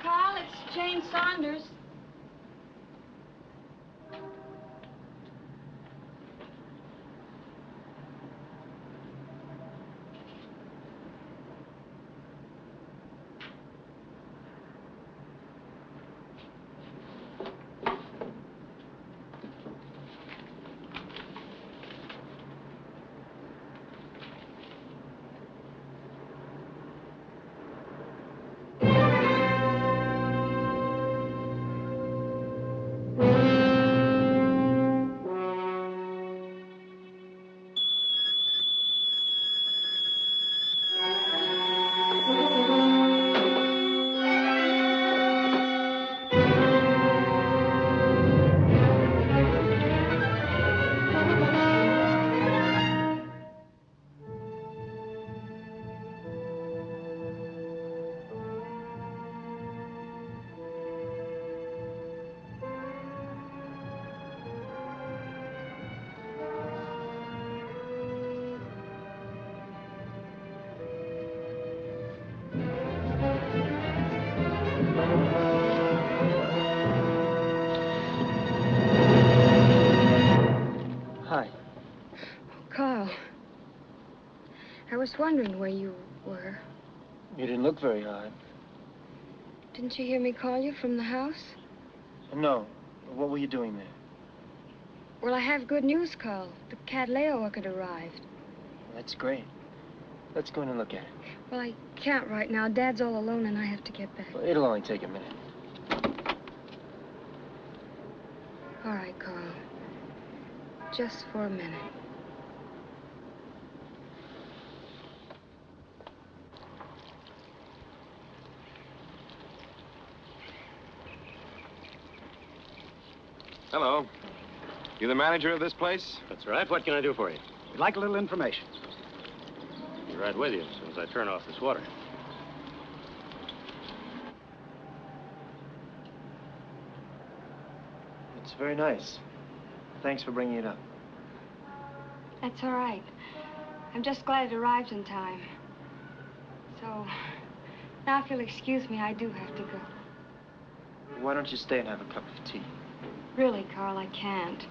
Carl, it's Jane Saunders. was wondering where you were. You didn't look very hard. Didn't you hear me call you from the house? No. What were you doing there? Well, I have good news, Carl. The Cattleya orchid arrived. That's great. Let's go in and look at it. Well, I can't right now. Dad's all alone and I have to get back. Well, it'll only take a minute. All right, Carl. Just for a minute. Hello. You the manager of this place? That's right. What can I do for you? We'd like a little information. Be right with you as soon as I turn off this water. It's very nice. Thanks for bringing it up. That's all right. I'm just glad it arrived in time. So, now if you'll excuse me, I do have to go. Why don't you stay and have a cup of tea? Really, Carl, I can't.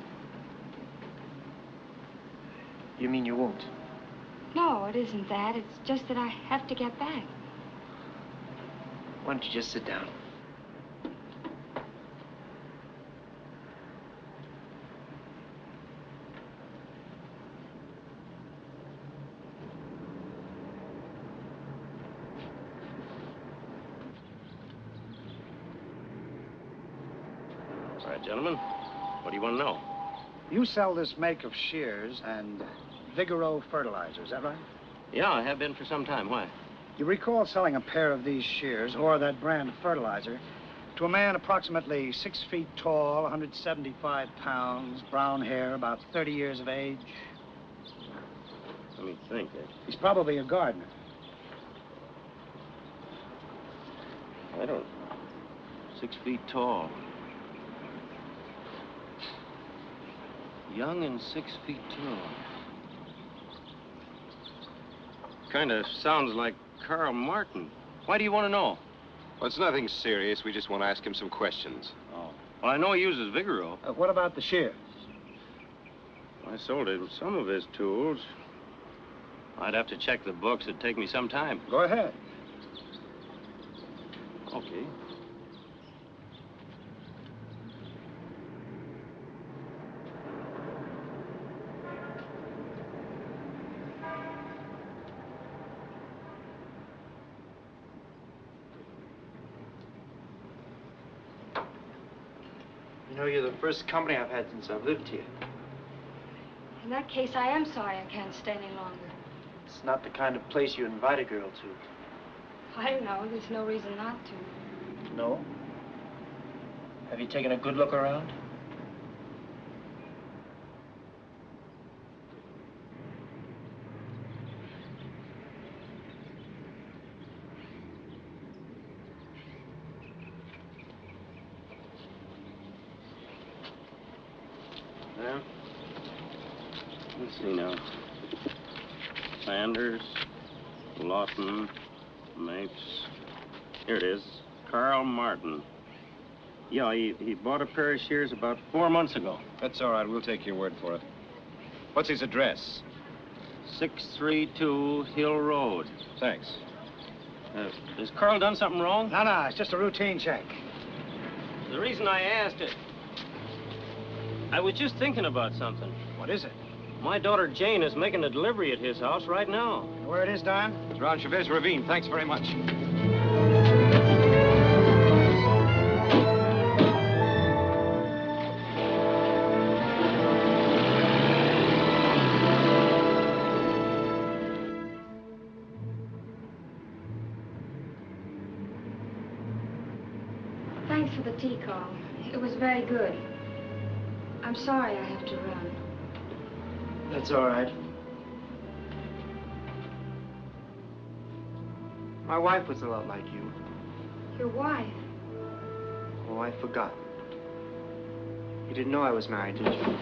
You mean you won't? No, it isn't that. It's just that I have to get back. Why don't you just sit down? All right, gentlemen. What do you want to know? You sell this make of shears and Vigoro fertilizer, is that right? Yeah, I have been for some time. Why? You recall selling a pair of these shears, or that brand of fertilizer, to a man approximately 6 feet tall, 175 pounds, brown hair, about 30 years of age? Let me think. He's probably a gardener. I don't... 6 feet tall. Young and 6 feet tall. Kind of sounds like Carl Martin. Why do you want to know? Well, it's nothing serious. We just want to ask him some questions. Oh. Well, I know he uses Vigoro. What about the shears? I sold him some of his tools. I'd have to check the books. It'd take me some time. Go ahead. Okay. You know, you're the first company I've had since I've lived here. In that case, I am sorry I can't stay any longer. It's not the kind of place you invite a girl to. I know. There's no reason not to. No? Have you taken a good look around? Well, let's see now. Sanders, Lawson, Mapes. Here it is. Carl Martin. Yeah, he bought a pair of shears about 4 months ago. That's all right. We'll take your word for it. What's his address? 632 Hill Road. Thanks. Has Carl done something wrong? No, it's just a routine check. The reason I asked it, I was just thinking about something. What is it? My daughter Jane is making a delivery at his house right now. Where it is, Don? It's around Chavez Ravine. Thanks very much. Thanks for the tea, Carl. It was very good. I'm sorry I have to run. That's all right. My wife was a lot like you. Your wife? Oh, I forgot. You didn't know I was married, did you?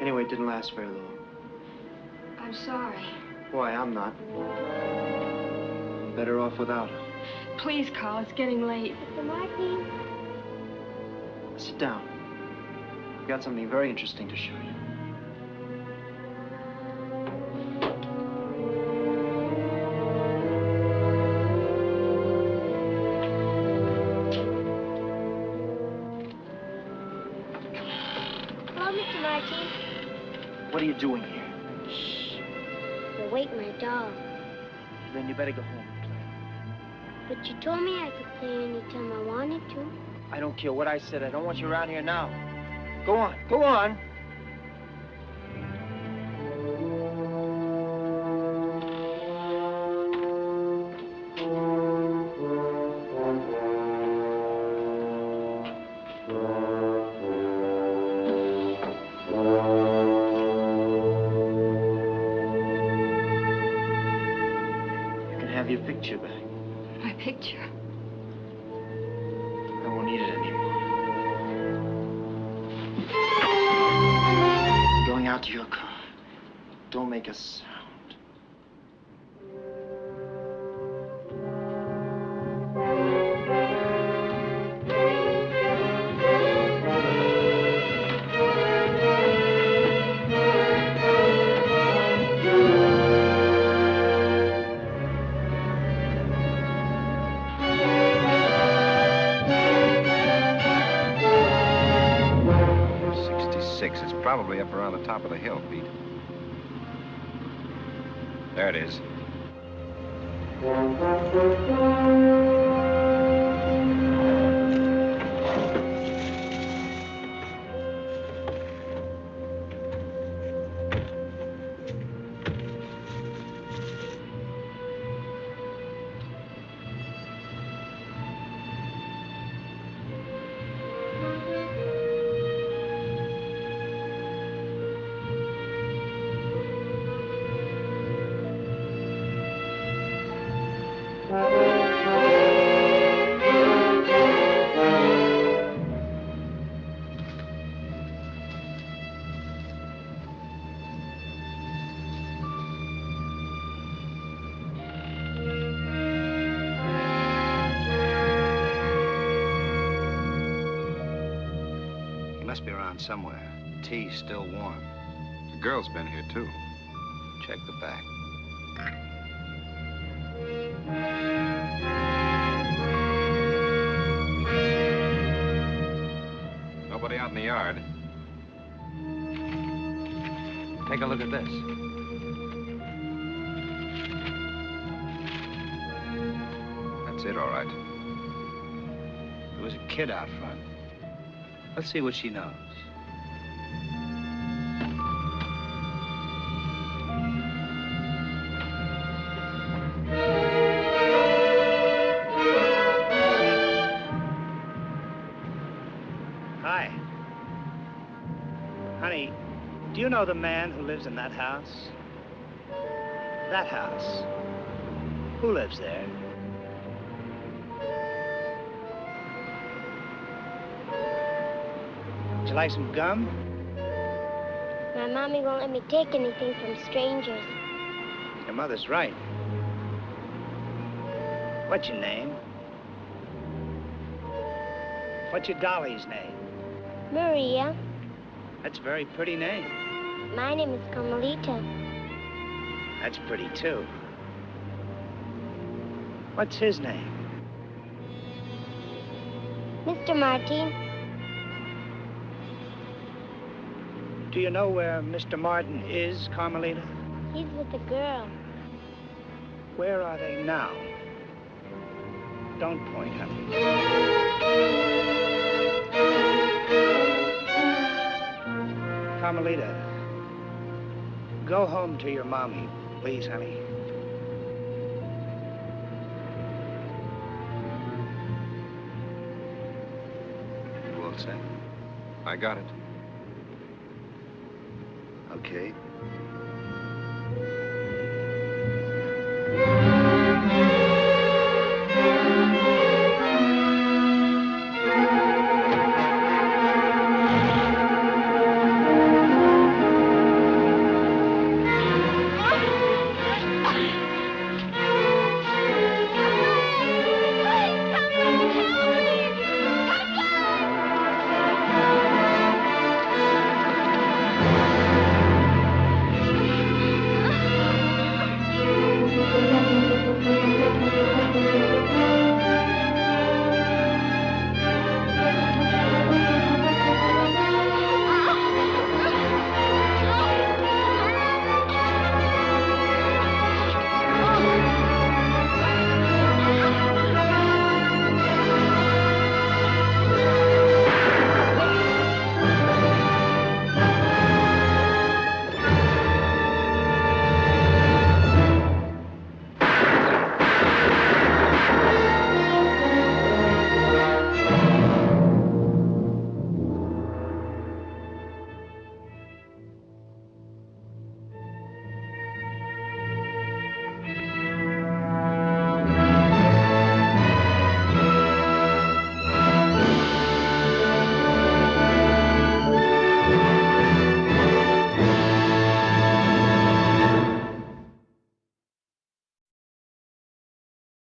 Anyway, it didn't last very long. I'm sorry. Why, I'm not. Better off without her. Please, Carl, it's getting late. Mr. Martin. Sit down. I've got something very interesting to show you. Hello, Mr. Martin. What are you doing here? You're waiting my dog. Then you better go home and play. But you told me I could play anytime I wanted to. I don't care what I said. I don't want you around here now. Go on. Go on. Have your picture back. My picture? I won't need it anymore. Going out to your car. Don't make a sound. It's probably up around the top of the hill, Pete. There it is. Must be around somewhere. Tea's still warm. The girl's been here, too. Check the back. Nobody out in the yard. Take a look at this. That's it, all right. There was a kid out front. Let's see what she knows. Hi. Honey, do you know the man who lives in that house? That house. Who lives there? Would you like some gum? My mommy won't let me take anything from strangers. Your mother's right. What's your name? What's your dolly's name? Maria. That's a very pretty name. My name is Carmelita. That's pretty, too. What's his name? Mr. Martin. Do you know where Mr. Martin is, Carmelita? He's with a girl. Where are they now? Don't point, honey. Carmelita, go home to your mommy, please, honey. You all set? I got it. Okay.